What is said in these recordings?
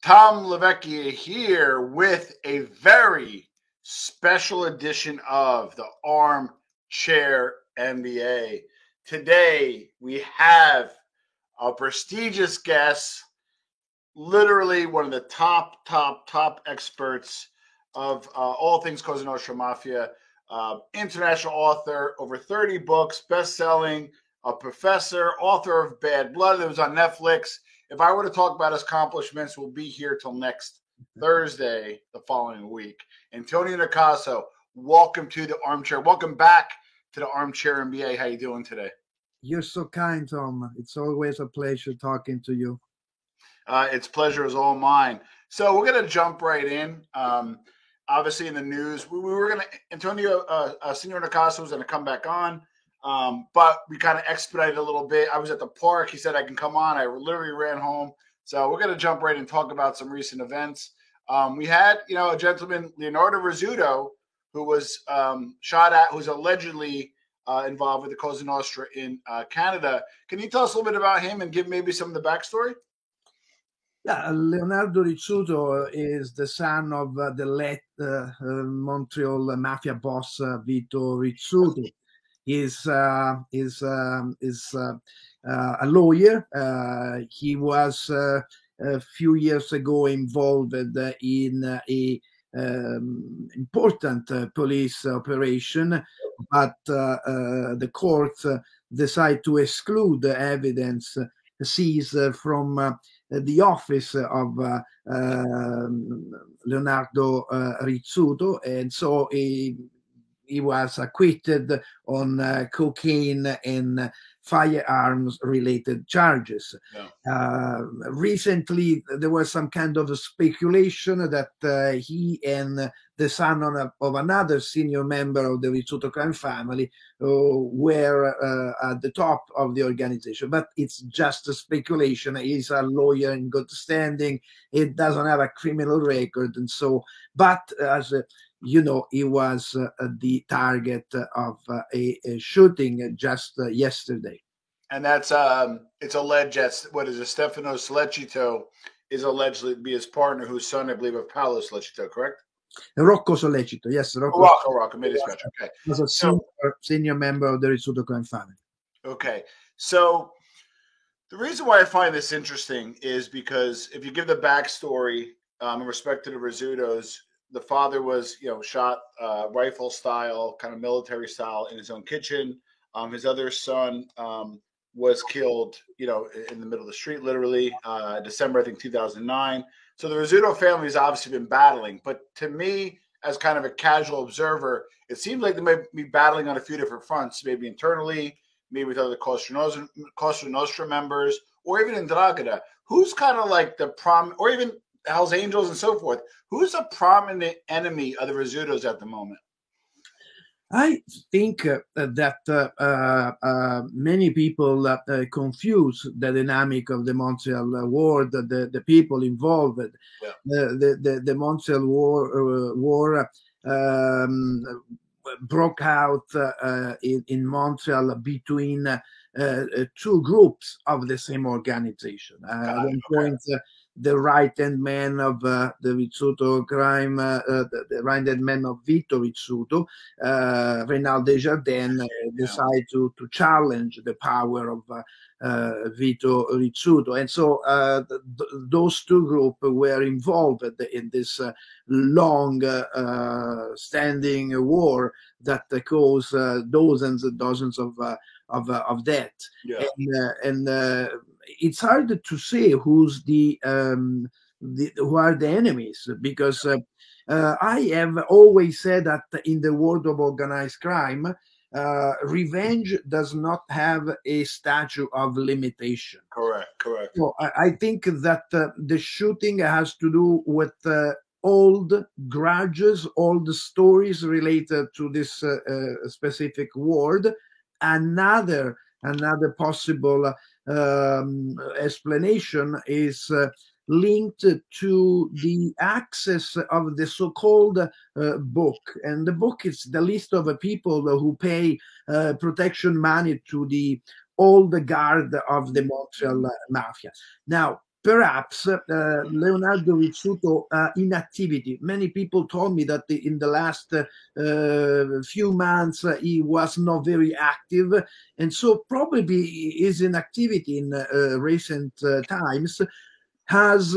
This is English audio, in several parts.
Tom LaVecchia here with a very special edition of the Armchair NBA. Today we have a prestigious guest, literally one of the top experts of all things Cosa Nostra Mafia, international author, over 30 books, best-selling, a professor, author of Bad Blood that was on Netflix. If I were to talk about his accomplishments, we'll be here till next Thursday, the following week. Antonio Nicaso, welcome to the Armchair. Welcome back to the Armchair NBA. How you doing today? You're so kind, Tom. It's always a pleasure talking to you. It's pleasure is all mine. So we're going to jump right in. Obviously, in the news, we were going to Antonio Senor Nicaso was going to come back on, but we kind of expedited a little bit. I was at the park. He said I can come on. I literally ran home. So we're going to jump right in and talk about some recent events. We had, a gentleman, Leonardo Rizzuto, who was shot at, who's allegedly involved with the Cosa Nostra in Canada. Can you tell us a little bit about him and give maybe some of the backstory? Yeah, Leonardo Rizzuto is the son of the late Montreal mafia boss Vito Rizzuto. He's a lawyer. He was a few years ago involved in a important police operation, but the court decided to exclude the evidence seized from the office of Leonardo Rizzuto, and so he was acquitted on cocaine and firearms related charges. Yeah. Recently, there was some kind of speculation that he and the son of another senior member of the Rizzuto crime family were at the top of the organization. But it's just a speculation. He's a lawyer in good standing. He doesn't have a criminal record. And so, but as he was the target of a shooting just yesterday. And that's it's alleged that Stefano Sollecito is alleged to be his partner, whose son, I believe, of Paolo Sollecito, correct? Rocco Sollecito, yes. Rocco, made his match. Okay. Was a senior member of the Rizzuto crime family. Okay. So the reason why I find this interesting is because if you give the backstory in respect to the Rizzutos, the father was, shot rifle style, kind of military style in his own kitchen. His other son was killed, in the middle of the street, literally, December, I think, 2009. So the Rizzuto family has obviously been battling. But to me, as kind of a casual observer, it seems like they might be battling on a few different fronts, maybe internally, maybe with other Cosa Nostra members, or even in 'Ndrangheta. Who's kind of like the or even Hell's Angels and so forth. Who's a prominent enemy of the Rizzutos at the moment? I think that many people confuse the dynamic of the Montreal War, the people involved. Yeah. The Montreal War broke out in Montreal between two groups of the same organization. At one point, the right-hand man of the Rizzuto crime, the right-hand man of Vito Rizzuto, Reynald Desjardins, decided to challenge the power of Vito Rizzuto. And so those two groups were involved in this long standing war that caused dozens and dozens of death. Yeah. And it's hard to say who are the enemies, because I have always said that in the world of organized crime, revenge does not have a statute of limitation. Correct. So I think that the shooting has to do with old grudges, old stories related to this specific ward. Another possible explanation is linked to the access of the so-called book. And the book is the list of people who pay protection money to the old guard of the Montreal Mafia. Now, perhaps Leonardo Rizzuto inactivity. Many people told me that in the last few months he was not very active, and so probably his inactivity in recent times has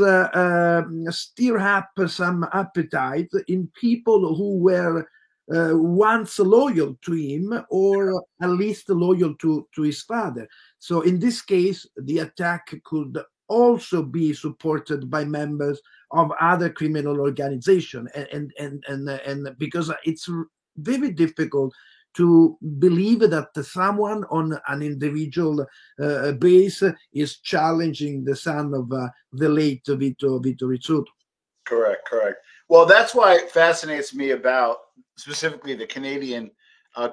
stirred up some appetite in people who were once loyal to him, or at least loyal to his father. So in this case, the attack could also be supported by members of other criminal organizations, and because it's very difficult to believe that someone on an individual base is challenging the son of the late Vito Rizzuto. Correct. Well, that's why it fascinates me about specifically the Canadian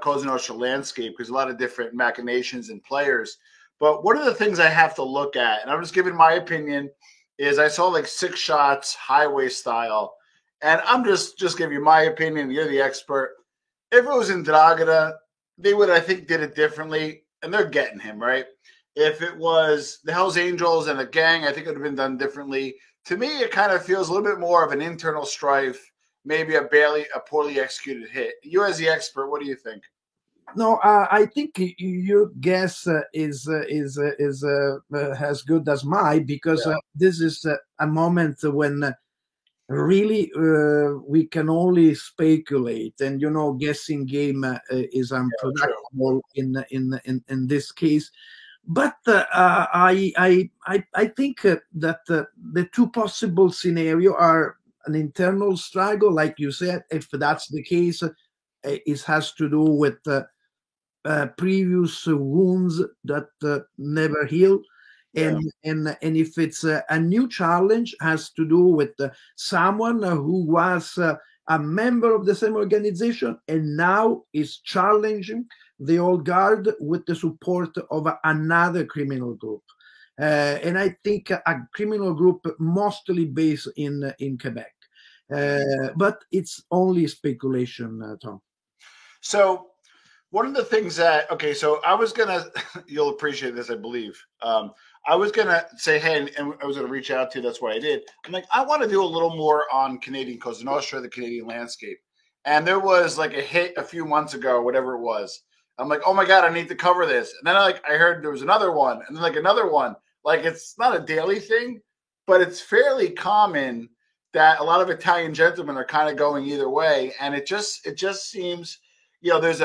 Cosa Nostra landscape, because a lot of different machinations and players. But one of the things I have to look at, and I'm just giving my opinion, is I saw like 6 shots highway style, and I'm just giving you my opinion. You're the expert. If it was in Dragada, they would, I think, did it differently, and they're getting him, right? If it was the Hells Angels and a gang, I think it would have been done differently. To me, it kind of feels a little bit more of an internal strife, maybe a poorly executed hit. You as the expert, what do you think? No, I think your guess is as good as mine, because this is a moment when really we can only speculate, and guessing game is unproductive in this case. But I think that the two possible scenarios are an internal struggle, like you said. If that's the case, it has to do with previous wounds that never heal. And if it's a new challenge, has to do with someone who was a member of the same organization and now is challenging the old guard with the support of another criminal group. And I think a criminal group mostly based in Quebec. But it's only speculation, Tom. So one of the things that, okay, so I was going to, you'll appreciate this, I believe. I was going to say, hey, and I was going to reach out to you. That's what I did. I'm like, I want to do a little more on Canadian Cosa Nostra, the Canadian landscape. And there was like a hit a few months ago, whatever it was. I'm like, oh my God, I need to cover this. And then I heard there was another one, and then like another one. Like, it's not a daily thing, but it's fairly common that a lot of Italian gentlemen are kind of going either way. And it just seems, there's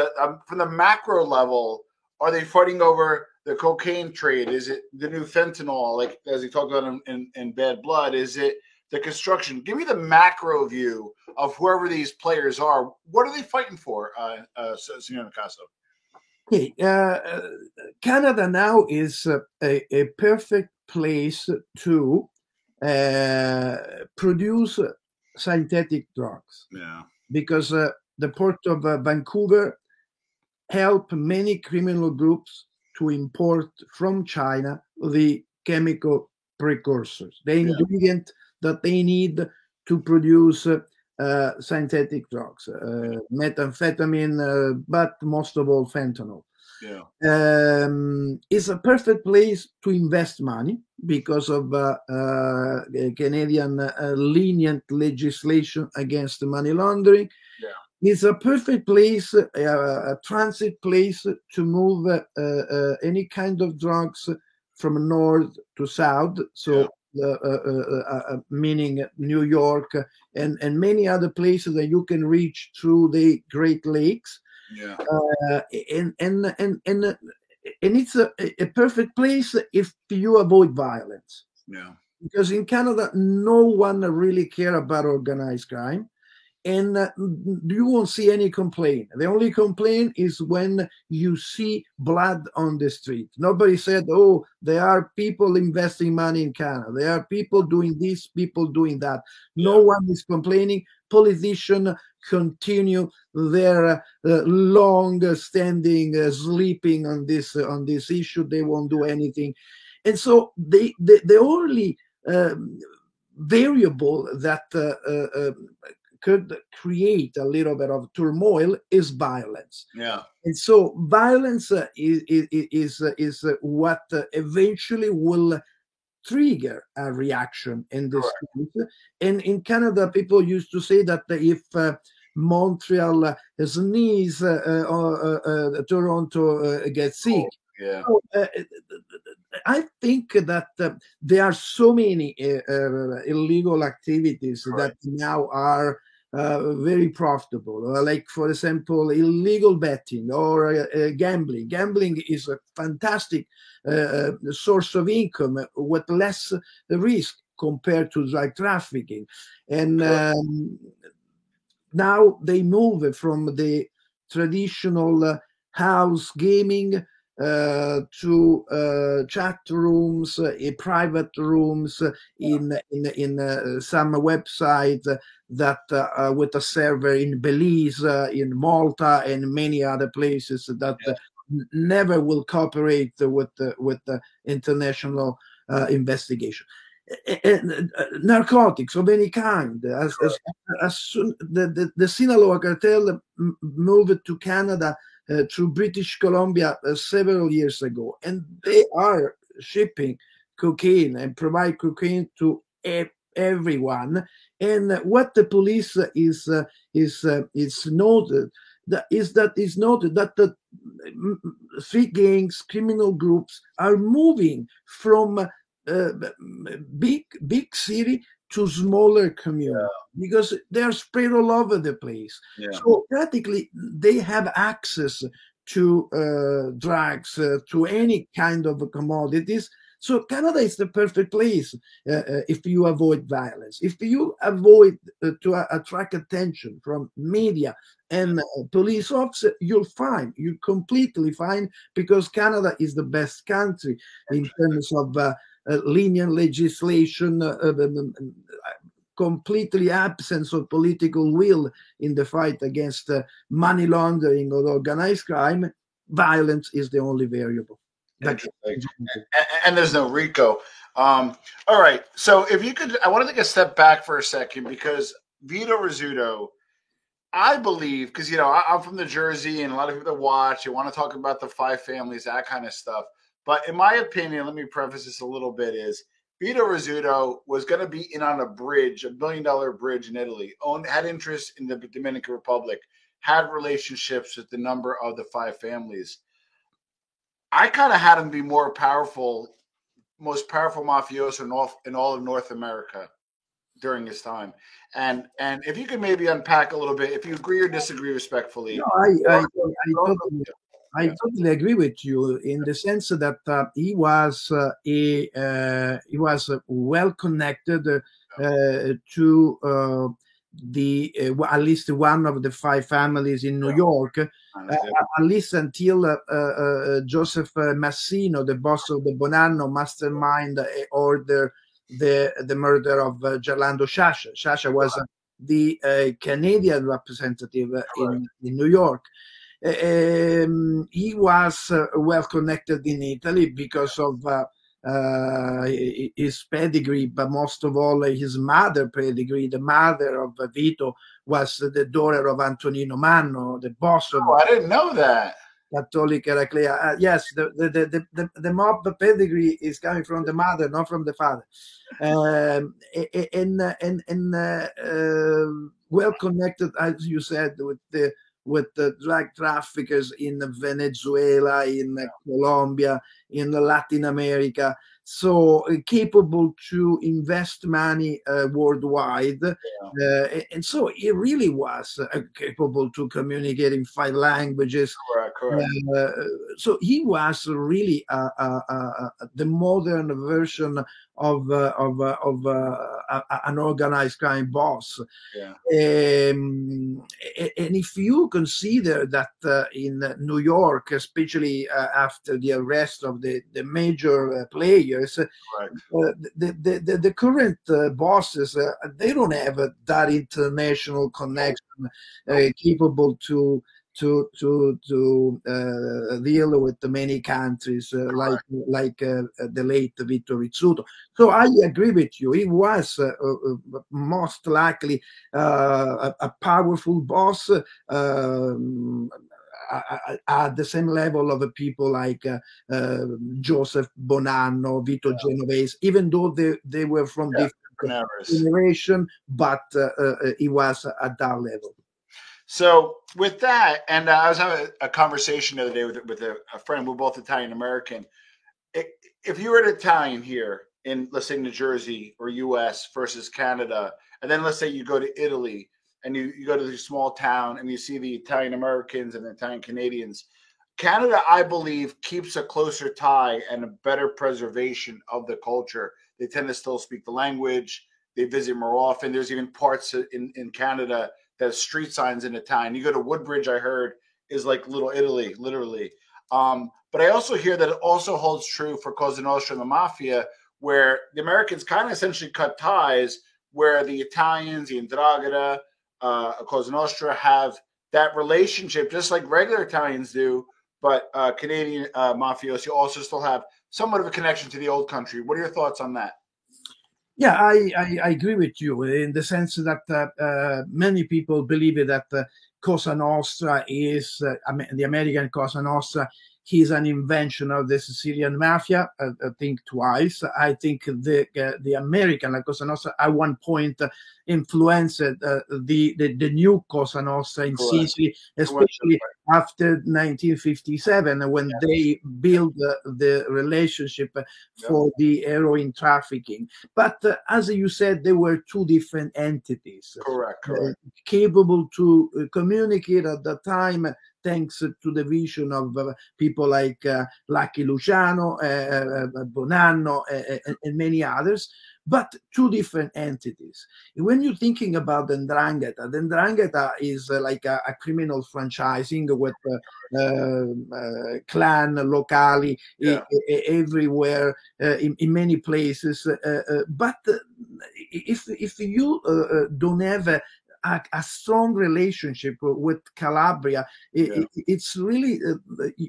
from the macro level, are they fighting over the cocaine trade? Is it the new fentanyl, like as he talked about in Bad Blood? Is it the construction? Give me the macro view of whoever these players are. What are they fighting for, Signor Nicasso? Okay, Canada now is a perfect place to produce synthetic drugs. Yeah, because the port of Vancouver help many criminal groups to import from China the chemical precursors, the ingredient that they need to produce synthetic drugs, methamphetamine, but most of all fentanyl. It's a perfect place to invest money because of Canadian lenient legislation against money laundering. It's a perfect place, a transit place to move any kind of drugs from north to south. So, meaning New York and many other places that you can reach through the Great Lakes. And it's a perfect place if you avoid violence. Because in Canada, no one really care about organized crime. And you won't see any complaint. The only complaint is when you see blood on the street. Nobody said, oh, there are people investing money in Canada. There are people doing this, people doing that. No one is complaining. Politicians continue their long-standing sleeping on this issue. They won't do anything. And so the only variable that could create a little bit of turmoil is violence. And so violence is what eventually will trigger a reaction in this case. And in Canada, people used to say that if Montreal sneeze, Toronto gets sick. Yeah. So, I think that there are so many illegal activities that now are very profitable. Like, for example, illegal betting or gambling. Gambling is a fantastic source of income with less risk compared to drug trafficking. And now they move from the traditional house gaming to chat rooms, private rooms in some websites that with a server in Belize, in Malta, and many other places that never will cooperate with the international investigation. Narcotics of any kind. As soon the Sinaloa cartel moved to Canada through British Columbia several years ago, and they are shipping cocaine and provide cocaine to everyone. And what the police is noted that the street gangs, criminal groups are moving from big city to smaller community because they are spread all over the place. So practically they have access to drugs, to any kind of commodities. So Canada is the perfect place if you avoid violence, if you avoid to attract attention from media and police officers, you're completely fine, because Canada is the best country in terms of lenient legislation, completely absence of political will in the fight against money laundering or organized crime. Violence is the only variable. And there's no RICO. All right. So if you could, I want to take a step back for a second, because Vito Rizzuto, I believe, because, I'm from New Jersey, and a lot of people that watch, you want to talk about the five families, that kind of stuff. But in my opinion, let me preface this a little bit, is Vito Rizzuto was going to be in on a bridge, $1 billion bridge in Italy, had interest in the Dominican Republic, had relationships with the number of the five families. I kind of had him be most powerful mafioso in all of North America during his time. And if you could maybe unpack a little bit, if you agree or disagree respectfly. No, I totally agree with you in the sense that he was well connected to at least one of the five families in New York, at least until Joseph Massino, the boss of the Bonanno mastermind, ordered the murder of Gerlando Sciascia. Sciascia was the Canadian representative in New York. He was well connected in Italy because of his pedigree, but most of all his mother pedigree. The mother of Vito was the daughter of Antonino Manno, the boss of. Oh, I didn't know that. Cattolica Eraclea. Yes, the mob pedigree is coming from the mother, not from the father. Well connected, as you said, with the drug traffickers in Venezuela, in Colombia, in Latin America. So capable to invest money worldwide. And so he really was capable to communicate in 5 languages. Correct. So he was really the modern version of an organized crime boss. And if you consider that in New York, especially after the arrest of the major players, the current bosses, they don't have that international connection capable to deal with many countries like the late Vito Rizzuto. So I agree with you. He was most likely a powerful boss, at the same level of people like Joseph Bonanno, Vito Genovese, even though they were from different generation, but he was at that level. So with that, and I was having a conversation the other day with a friend. We're both Italian American. If you were an Italian here in, let's say, New Jersey or US versus Canada, and then let's say you go to Italy and you go to the small town and you see the Italian Americans and the Italian Canadians, Canada, I believe, keeps a closer tie and a better preservation of the culture. They tend to still speak the language. They visit more often. There's even parts in Canada that have street signs in Italian. You go to Woodbridge, I heard, is like Little Italy, literally. But I also hear that it also holds true for Cosa Nostra and the Mafia, where the Americans kind of essentially cut ties, where the Italians, the 'Ndrangheta, Cosa Nostra have that relationship, just like regular Italians do, but Canadian mafiosi also still have somewhat of a connection to the old country. What are your thoughts on that? Yeah, I agree with you in the sense that many people believe that Cosa Nostra is the American Cosa Nostra. He's an invention of the Sicilian mafia. I think twice. I think the American Cosa Nostra at one point influenced the new Cosa Nostra in Sicily, especially after 1957, when they built the relationship for the heroin trafficking. But as you said, there were two different entities. Correct. Capable to communicate at the time, thanks to the vision of people like Lucky Luciano, Bonanno, and many others, but two different entities. When you're thinking about the 'Ndrangheta is like a criminal franchising with clan, locali, everywhere, in many places. But if you don't have a strong relationship with Calabria, it's really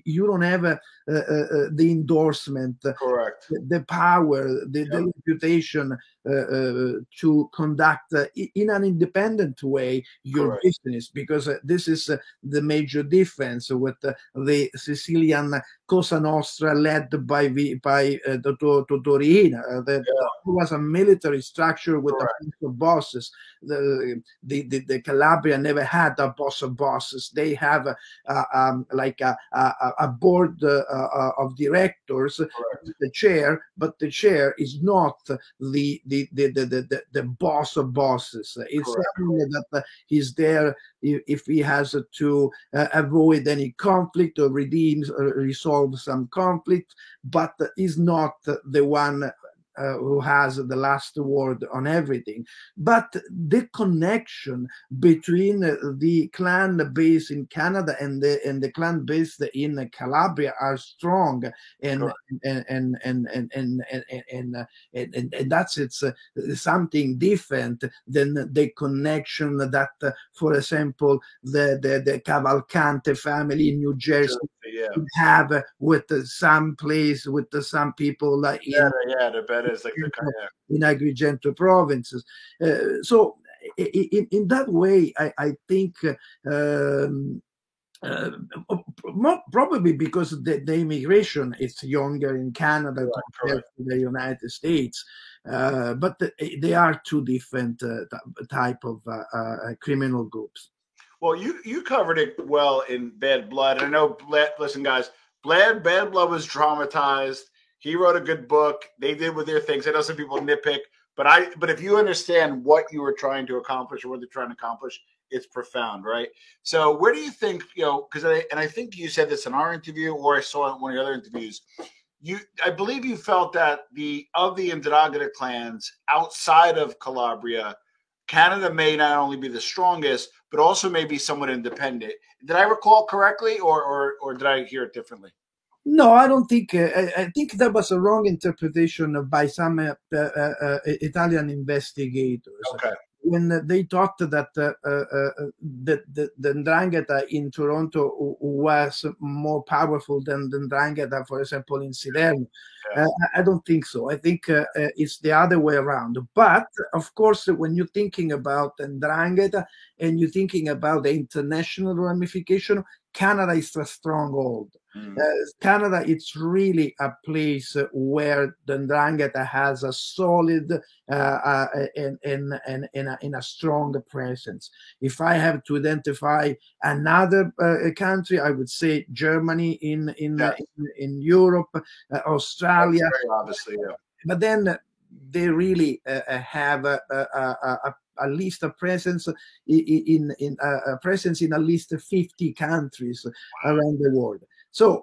you don't have the endorsement, the power, the reputation to conduct in an independent way your business, because this is the major difference with the Sicilian Cosa Nostra led by Dottor Riina. That was a military structure with a bunch of bosses. The Calabria never had a boss of bosses. They have like a board of directors, the chair, but the chair is not the boss of bosses. It's someone that is there if he has to avoid any conflict or resolve some conflict, but is not the one who has the last word on everything. But the connection between the clan based in Canada and the clan based in Calabria are strong, and that's something different than the connection that, for example, the Cavalcante family in New Jersey have with some place, with some people in Agrigento provinces. So in that way, I think probably because the immigration is younger in Canada compared to the United States, but they are two different type of criminal groups. Well, you covered it well in Bad Blood. I know, listen, guys, Bad Blood was traumatized. He wrote a good book. They did with their things. I know some people nitpick, but if you understand what you were trying to accomplish or what they're trying to accomplish, it's profound, right? So where do you think, because I think you said this in our interview, or I saw it in one of your other interviews, I believe you felt that the 'Ndrangheta clans outside of Calabria, Canada may not only be the strongest, but also may be somewhat independent. Did I recall correctly, or did I hear it differently? No, I don't think. I think that was a wrong interpretation by some Italian investigators. Okay. When they thought that the 'Ndrangheta in Toronto was more powerful than the 'Ndrangheta, for example, in Salerno. Yeah. I don't think so. I think it's the other way around. But of course, when you're thinking about Ndrangheta and you're thinking about the international ramification, Canada is a stronghold. Canada, it's really a place where the Ndrangheta has a solid and a strong presence. If I have to identify another country, I would say Germany in Europe, Australia. Obviously, yeah. But then they really have at least a presence in a presence in at least 50 countries around the world. So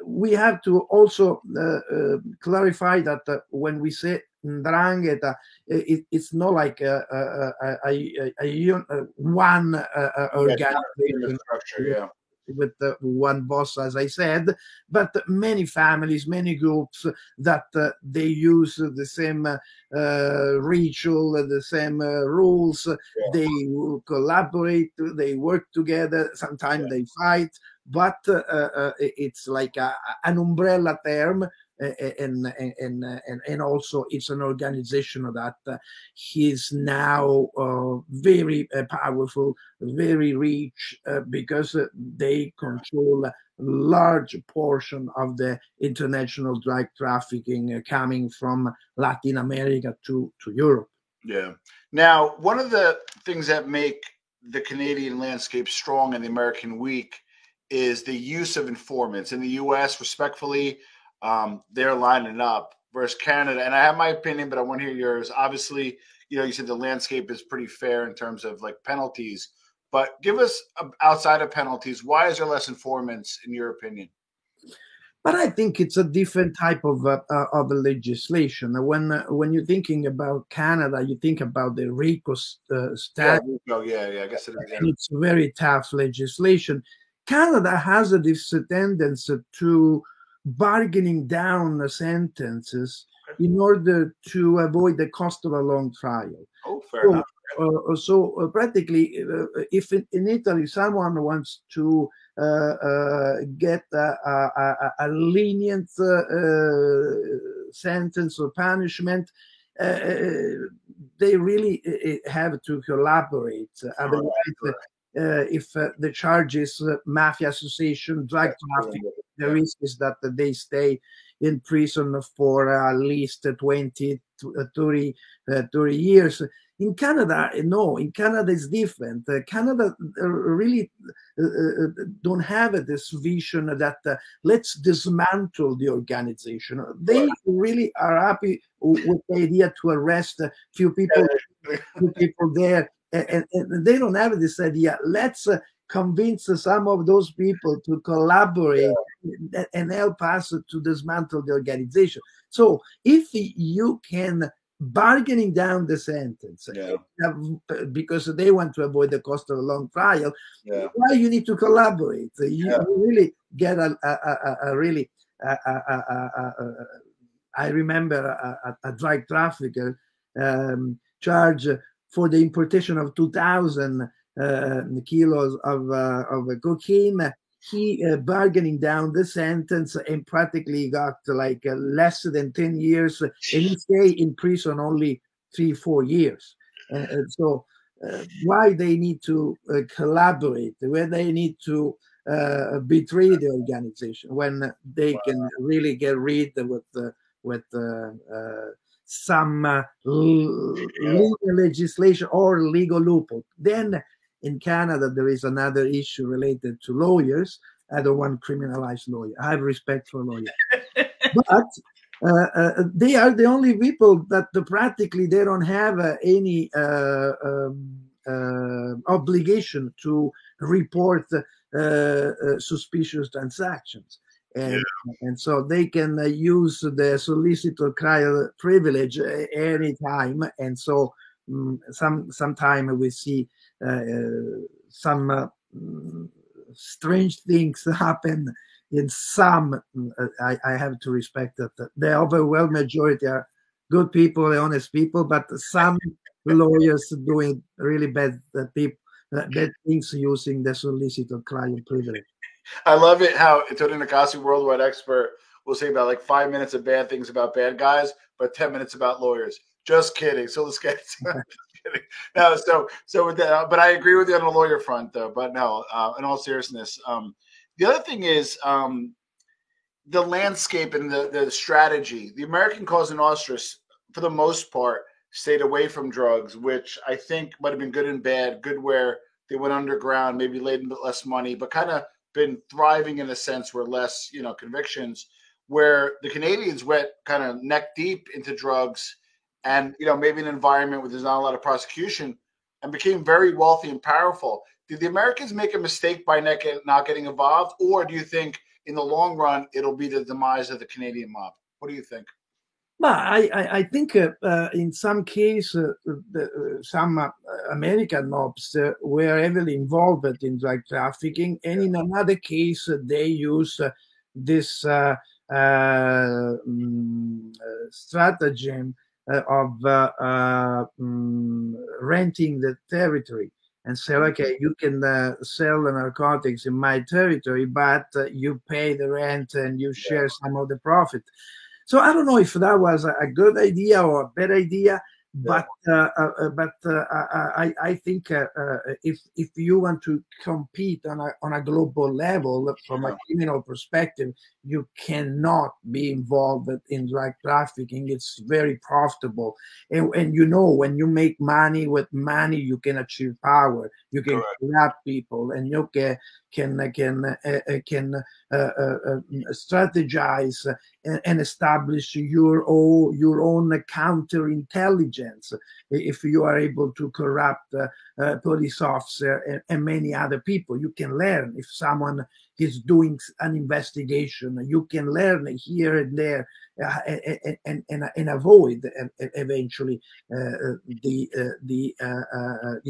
we have to also clarify that when we say Ndrangheta, it's not like one organization structure, with one boss, as I said, but many families, many groups that they use the same ritual, the same rules. Yeah. They collaborate, they work together. Sometimes they fight, but it's like an umbrella term. And also it's an organization that is now very powerful, very rich, because they control a large portion of the international drug trafficking coming from Latin America to Europe. Yeah. Now, one of the things that make the Canadian landscape strong and the American weak is the use of informants. In the U.S., respectfully, they're lining up versus Canada. And I have my opinion, but I want to hear yours. Obviously, you said the landscape is pretty fair in terms of like penalties, but give us outside of penalties, why is there less informants in your opinion? But I think it's a different type of legislation. When you're thinking about Canada, you think about the RICO statute. Yeah, I guess it is. And it's very tough legislation. Canada has this tendency to bargaining down the sentences in order to avoid the cost of a long trial. Oh, fair enough. So practically, if in Italy someone wants to get a lenient sentence or punishment, they really have to collaborate. Otherwise, if the charge is mafia association, drug trafficking, the risk is that they stay in prison for at least 20 to 30 years. In Canada, no. In Canada, it's different. Canada really don't have this vision that let's dismantle the organization. They really are happy with the idea to arrest a few people there. And they don't have this idea. Let's convince some of those people to collaborate and help us to dismantle the organization. So if you can bargaining down the sentence because they want to avoid the cost of a long trial, why you need to collaborate? You really get a really I remember a drug trafficker charged for the importation of 2,000 kilos of cocaine. He bargaining down the sentence and practically got like less than 10 years, and he stay in prison only 3-4 years. And so why they need to collaborate, where they need to betray the organization when they can really get rid with some legal legislation or legal loophole. Then in Canada, there is another issue related to lawyers. I don't want to criminalize lawyers. I have respect for lawyers. But they are the only people that practically they don't have any obligation to report suspicious transactions. And so they can use the solicitor trial privilege anytime. And so sometime we see some strange things happen in some. I have to respect that the overwhelming majority are good people, honest people, but some lawyers doing really bad things using the solicitor trial privilege. I love it how Tony Nicasi, worldwide expert, we'll say about like 5 minutes of bad things about bad guys, but 10 minutes about lawyers. Just kidding. So let's get kidding. No, so with that, but I agree with you on the lawyer front, though. But no, in all seriousness, the other thing is the landscape and the strategy. The American Cosa Nostra, for the most part, stayed away from drugs, which I think might have been good and bad. Good where they went underground, maybe made a bit less money, but kind of been thriving in a sense where less, convictions. Where the Canadians went kind of neck deep into drugs, and maybe an environment where there's not a lot of prosecution, and became very wealthy and powerful. Did the Americans make a mistake by not getting involved, or do you think in the long run it'll be the demise of the Canadian mob? What do you think? But I think in some case, some American mobs were heavily involved in drug trafficking, and in another case, they use this stratagem of renting the territory and say, okay, you can sell the narcotics in my territory, but you pay the rent and you share some of the profit. So I don't know if that was a good idea or a bad idea, but I think if you want to compete on a global level from a criminal perspective, you cannot be involved in drug trafficking. It's very profitable, and when you make money with money, you can achieve power. You can corrupt people, and you can strategize and establish your own counterintelligence if you are able to corrupt police officer and many other people. You can learn if someone is doing an investigation. You can learn here and there and avoid eventually the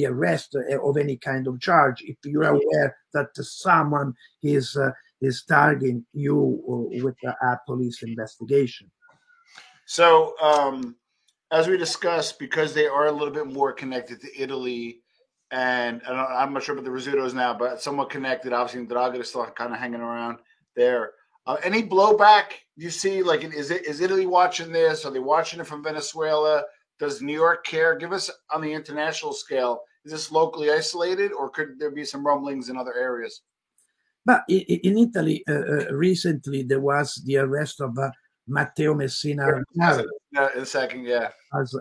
arrest of any kind of charge if you're aware that someone is targeting you with a police investigation. So, as we discussed, because they are a little bit more connected to Italy, and I'm not sure about the Rizzutos now, but somewhat connected. Obviously, Ndrangheta is still kind of hanging around there. Any blowback you see? Like, is Italy watching this? Are they watching it from Venezuela? Does New York care? Give us on the international scale. Is this locally isolated, or could there be some rumblings in other areas? But in Italy, recently there was the arrest of Matteo Messina. In a second, yeah. As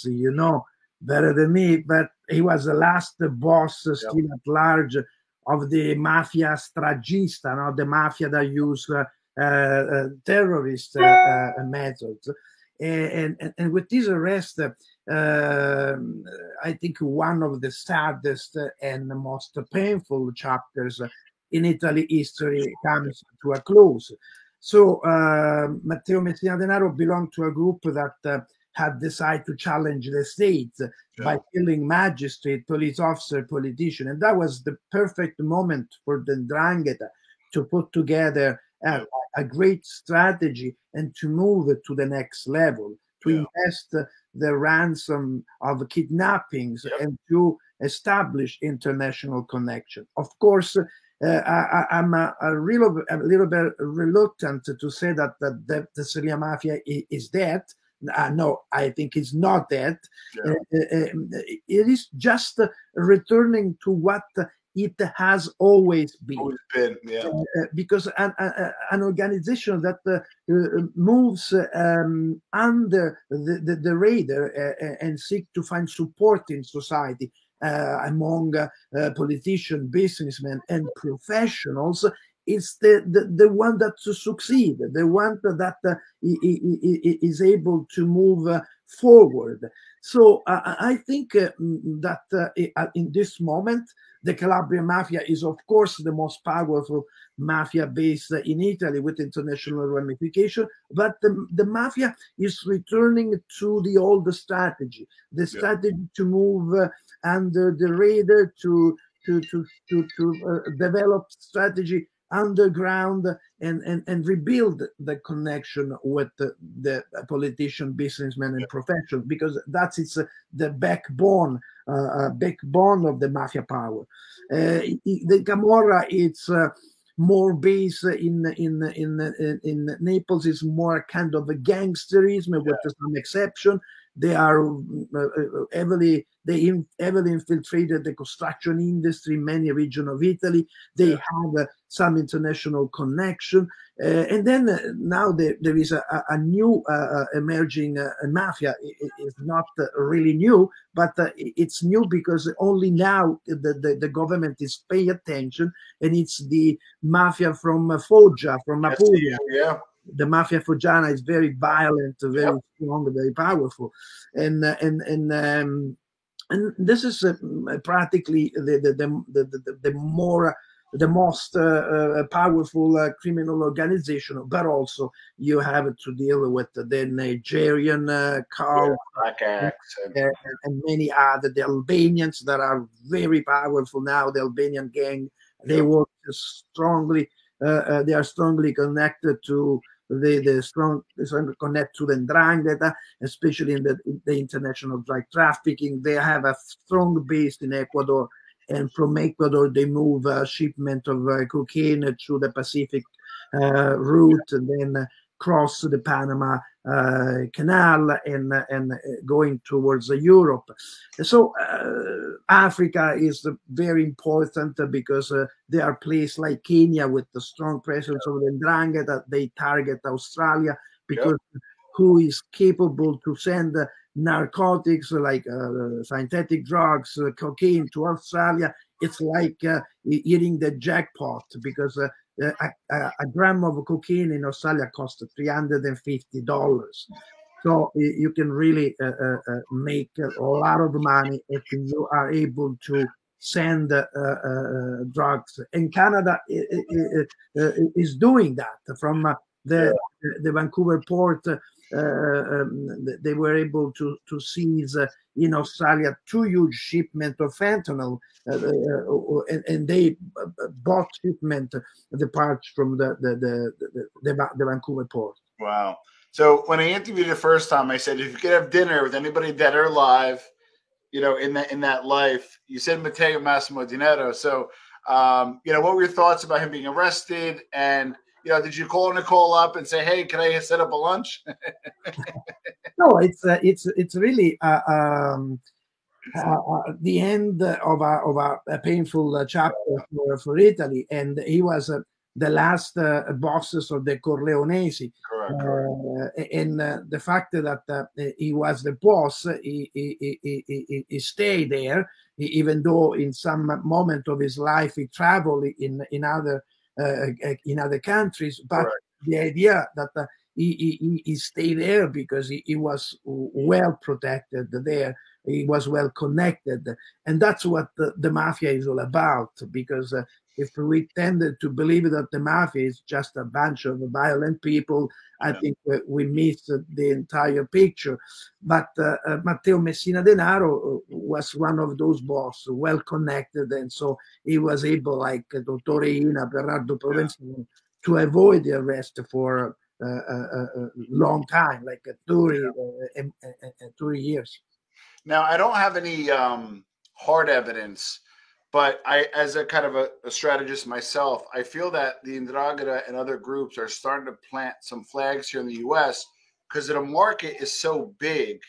you know better than me, but he was the last boss still at large of the mafia stragista, the mafia that use terrorist methods. And with this arrest, I think one of the saddest and most painful chapters in Italy history comes to a close. So Matteo Messina Denaro belonged to a group that had decided to challenge the state by killing magistrate, police officer, politician. And that was the perfect moment for the 'Ndrangheta to put together a great strategy and to move it to the next level, to invest the ransom of kidnappings and to establish international connection. Of course, I'm a little bit reluctant to say that the Sicilian Mafia is dead. No, I think it's not dead. It is just returning to what it has always been. Because an organization that moves under the radar and seek to find support in society among politicians, businessmen, and professionals is the one that succeed, the one that is able to move forward. So I think that in this moment, the Calabrian Mafia is, of course, the most powerful mafia based in Italy with international ramification, but the mafia is returning to the old strategy, the strategy to move under the radar, to develop strategy underground and rebuild the connection with the politician, businessmen, and professionals, because that's the backbone of the mafia power. The Camorra, it's more based in Naples is more kind of a gangsterism with some exception. They are heavily infiltrated the construction industry in many regions of Italy. They have some international connection. And then now there is a new emerging mafia. It's not really new, but it's new because only now the government is paying attention, and it's the mafia from Foggia, from Apulia. Yeah. The mafia foggiana is very violent, very strong, very powerful, and this is practically the most powerful criminal organization. But also you have to deal with the Nigerian cult, Black Axe, and many other. The Albanians that are very powerful now. The Albanian gang, they work strongly. They are strongly connected to the strong connect to the 'Ndrangheta, especially in the international drug trafficking. They have a strong base in Ecuador, and from Ecuador they move a shipment of cocaine through the Pacific route, and then cross the Panama Canal and going towards Europe. So Africa is very important because there are places like Kenya with the strong presence of the 'Ndrangheta. They target Australia because who is capable to send narcotics like synthetic drugs, cocaine to Australia. It's like hitting the jackpot because a gram of cocaine in Australia costs $350. So you can really make a lot of money if you are able to send drugs. And Canada is doing that from the Vancouver port. They were able to seize in Australia 2 huge shipments of fentanyl, and they bought shipment the parts from the Vancouver port. Wow. So when I interviewed you the first time, I said, if you could have dinner with anybody dead or alive, in that life, you said Matteo Massimo Dinero. So, what were your thoughts about him being arrested? And, did you call Nicole up and say, hey, can I set up a lunch? No, it's really the end of a painful chapter for Italy, and he was the last bosses of the Corleonesi. And the fact that he was the boss, he stayed there, even though in some moment of his life he traveled in other countries. But the idea that he stayed there because he was well protected there. He was well connected, and that's what the mafia is all about. Because if we tended to believe that the mafia is just a bunch of violent people, I think we missed the entire picture. But Matteo Messina Denaro was one of those bosses, well connected, and so he was able, like Dottor Riina, Bernardo Provenzano, to avoid the arrest for a long time, like 2 years. Now, I don't have any hard evidence, but as a kind of a strategist myself, I feel that the 'Ndrangheta and other groups are starting to plant some flags here in the U.S. because the market is so big.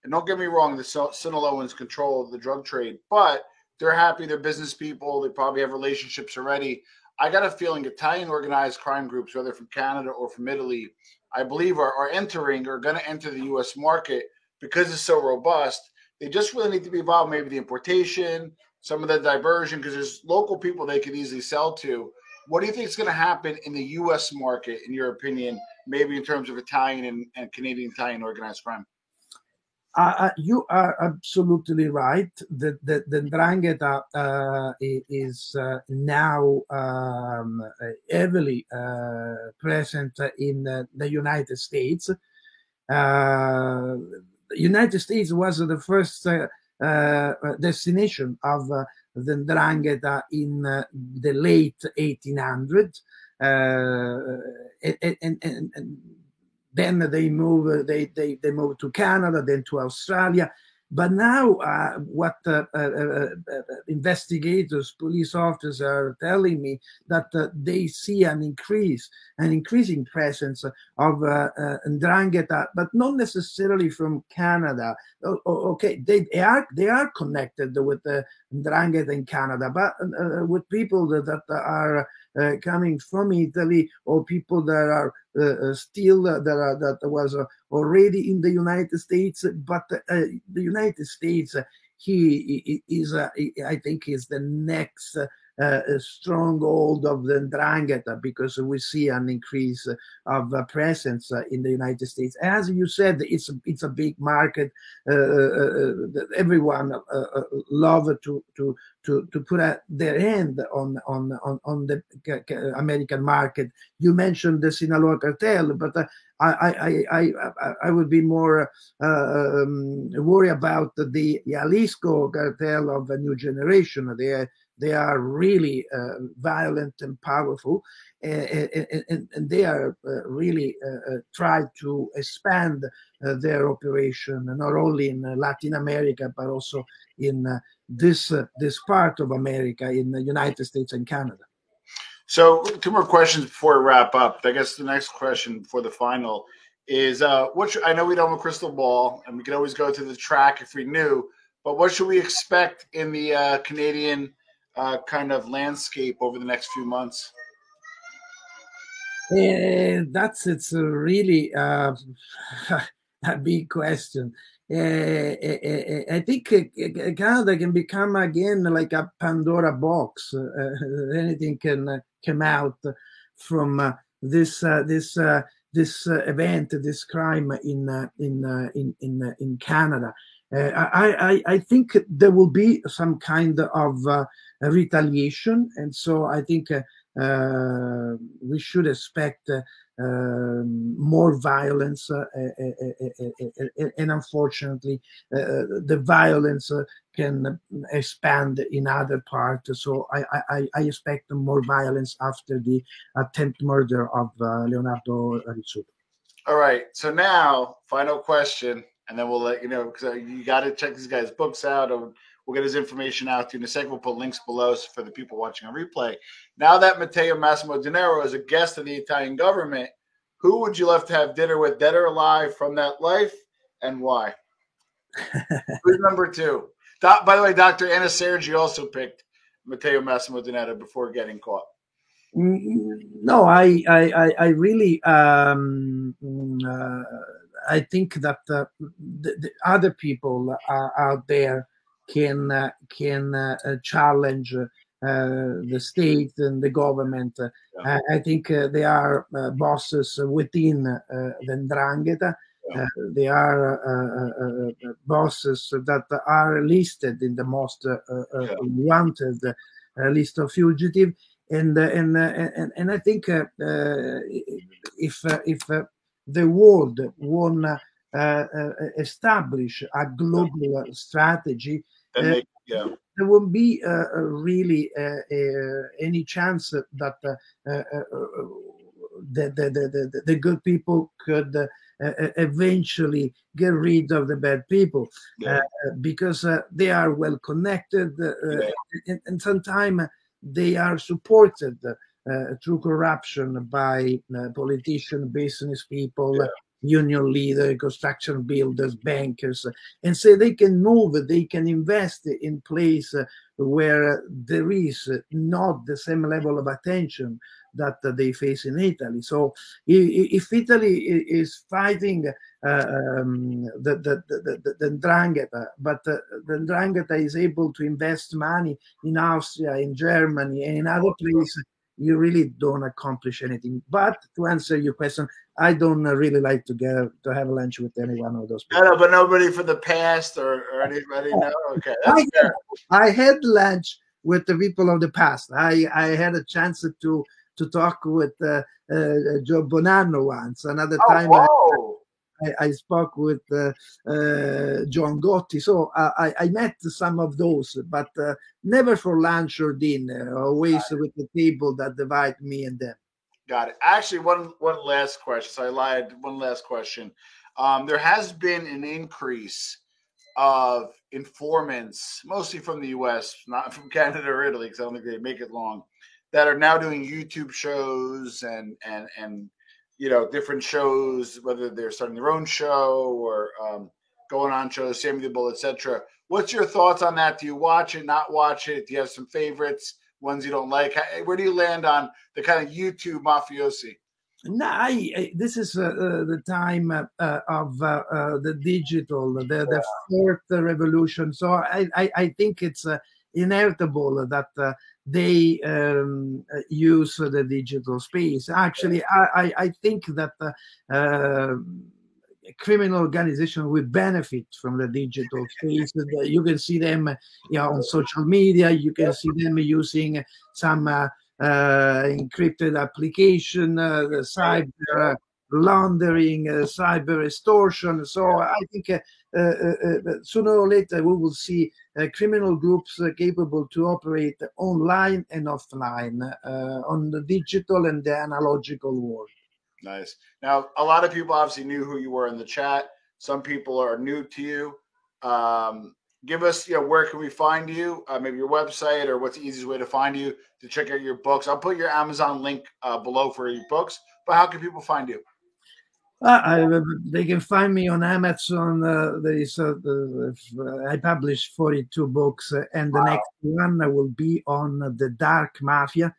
And don't get me wrong, the Sinaloans control the drug trade, but they're happy. They're business people. They probably have relationships already. I got a feeling Italian organized crime groups, whether from Canada or from Italy, I believe are going to enter the U.S. market because it's so robust. They just really need to be involved, maybe the importation, some of the diversion, because there's local people they could easily sell to. What do you think is going to happen in the U.S. market, in your opinion, maybe in terms of Italian and Canadian Italian organized crime? You are absolutely right. The 'Ndrangheta is now heavily present in the United States. The United States was the first destination of the 'Ndrangheta in the late 1800s, and then they moved to Canada, then to Australia, But now, what investigators, police officers are telling me that they see an increasing presence of Ndrangheta, but not necessarily from Canada. Okay, they are connected with Ndrangheta in Canada, but with people that are coming from Italy, or people that are still that was already in the United States, but the United States, he is, I think, is the next stronghold of the Ndrangheta, because we see an increase of presence in the United States. As you said, it's a big market. Everyone love to put their hand on the American market. You mentioned the Sinaloa cartel, but I would be more worried about the Jalisco cartel of a new generation. They are really violent and powerful, and they are really try to expand their operation not only in Latin America but also in this part of America, in the United States and Canada. So, two more questions before we wrap up. I guess the next question for the final is I know we don't have a crystal ball, and we can always go to the track if we knew, but what should we expect in the Canadian kind of landscape over the next few months? It's a really a big question. I think Canada can become again like a Pandora box. Anything can come out from this event, this crime in Canada. I think there will be some kind of retaliation, and so I think we should expect more violence, and unfortunately, the violence can expand in other parts. So I expect more violence after the attempt murder of Leonardo Rizzuto. All right. So now, final question, and then we'll let you know, because you got to check this guy's books out, or we'll get his information out to you. In a second, we'll put links below for the people watching on replay. Now that Matteo Massimo Denaro is a guest of the Italian government, who would you love to have dinner with, dead or alive, from that life, and why? Who's number two? By the way, Dr. Anna Sergi also picked Matteo Massimo Denaro before getting caught. No, I really I think that the other people out there can challenge the state and the government. Yeah. I think they are bosses within the 'Ndrangheta. Yeah. They are bosses that are listed in the most wanted list of fugitive. And I think if the world won't establish a global strategy, there won't be really any chance that the good people could eventually get rid of the bad people, because they are well connected, and sometimes they are supported through corruption by politicians, business people, union leaders, construction builders, bankers, and so they can move, they can invest in place where there is not the same level of attention that they face in Italy. So if Italy is fighting the 'Ndrangheta, but the 'Ndrangheta is able to invest money in Austria, in Germany, and in other places, you really don't accomplish anything. But to answer your question, I don't really like to have lunch with any one of those people. No, but nobody from the past or anybody? No? Okay. I had lunch with the people of the past. I had a chance to talk with Joe Bonanno once. Another time I spoke with John Gotti. So I met some of those, but never for lunch or dinner, always with the table that divide me and them. Got it. Actually, one last question. So I lied. One last question. There has been an increase of informants, mostly from the U.S., not from Canada or Italy, because I don't think they make it long, that are now doing YouTube shows and different shows, whether they're starting their own show or going on shows, Sammy the Bull, etc. What's your thoughts on that? Do you watch it, not watch it? Do you have some favorites, ones you don't like? Where do you land on the kind of YouTube mafiosi? No, this is the time of the digital, the fourth revolution. So I think it's inevitable that they use the digital space. Actually, I think that criminal organizations will benefit from the digital space. You can see them on social media. You can see them using some encrypted application, cyber laundering, cyber extortion. So I think sooner or later we will see criminal groups capable to operate online and offline on the digital and the analogical world. Nice. Now, a lot of people obviously knew who you were in the chat. Some people are new to you. Give us, where can we find you? Maybe your website, or what's the easiest way to find you to check out your books. I'll put your Amazon link below for your books. But how can people find you? They can find me on Amazon. I published 42 books, and the next one will be on the dark mafia,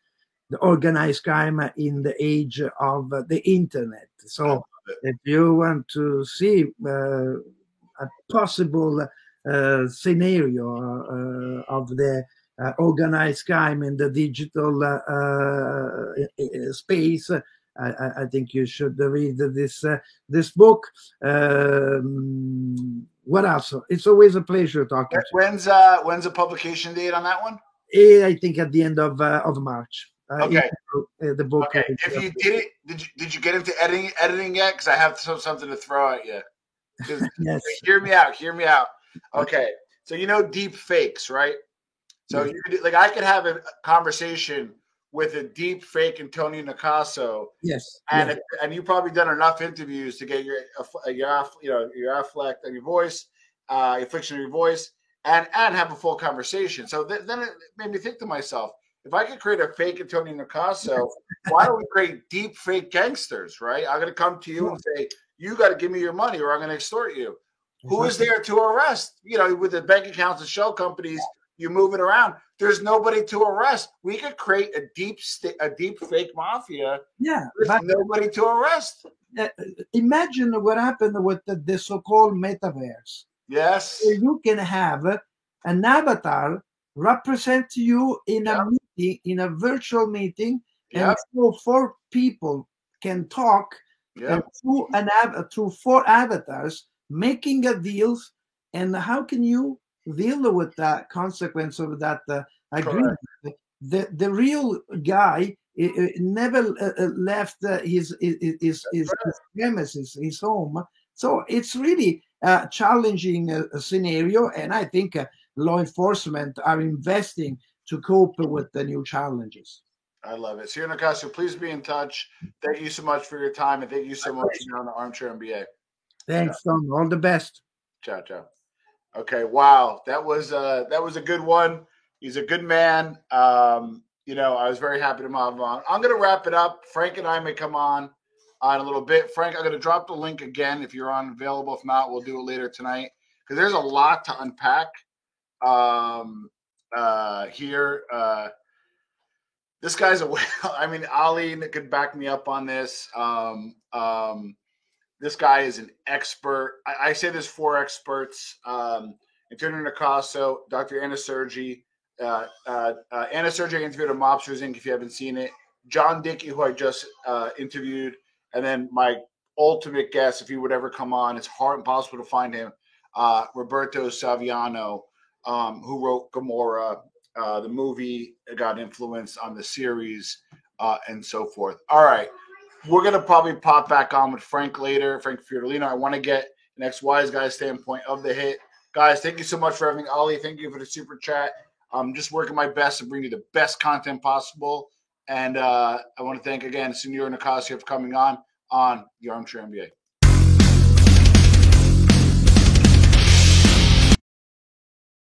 the organized crime in the age of the internet. So if you want to see a possible scenario of the organized crime in the digital space, I think you should read this book. What else? It's always a pleasure talking. When's the publication date on that one? I think at the end of March. Okay. The book. Okay. If you did it, did you get into editing yet? Because I have something to throw at you. Yes. Hear me out. Okay. So deep fakes, right? So you could, I could have a conversation with a deep fake Antonio Nicasso. Yes. And you've probably done enough interviews to get your affect and your voice, inflection of your voice, and have a full conversation. So then it made me think to myself, if I could create a fake Antonio Nicasso, why don't we create deep fake gangsters, right? I'm going to come to you and say, you got to give me your money or I'm going to extort you. Who is there to arrest? With the bank accounts and shell companies, you move it around. There's nobody to arrest. We could create a deep fake mafia. Yeah, with nobody to arrest. Imagine what happened with the so-called metaverse. Yes, where you can have an avatar represent you in a meeting, in a virtual meeting, and so 4 people can talk through 4 avatars, making a deals. And how can you deal with that consequence of that agreement? The real guy never left his premises, his home. So it's really a challenging scenario, and I think law enforcement are investing to cope with the new challenges. I love it. Ciro Nicasso, please be in touch. Thank you so much for your time, and thank you so much for being on the Armchair MBA. Thanks, Tom. All the best. Ciao, ciao. Okay, wow, that was a good one. He's a good man. I was very happy to have on. I'm going to wrap it up. Frank and I may come on a little bit. Frank, I'm going to drop the link again if you're available. If not, we'll do it later tonight because there's a lot to unpack here. This guy's Ali could back me up on this. This guy is an expert. I say there's 4 experts. Antonio Nicasso, Dr. Anna Sergi. Anna Sergi interviewed a Mobsters Inc. if you haven't seen it. John Dickey, who I just interviewed. And then my ultimate guest, if he would ever come on, it's impossible to find him, Roberto Saviano, who wrote Gomorrah, the movie, got influenced on the series, and so forth. All right. We're going to probably pop back on with Frank later, Frank Fiorellino. I want to get an ex-wise guy standpoint of the hit. Guys, thank you so much for having Ali. Thank you for the super chat. I'm just working my best to bring you the best content possible. And I want to thank, again, Senor Nicasso for coming on the Armchair MBA.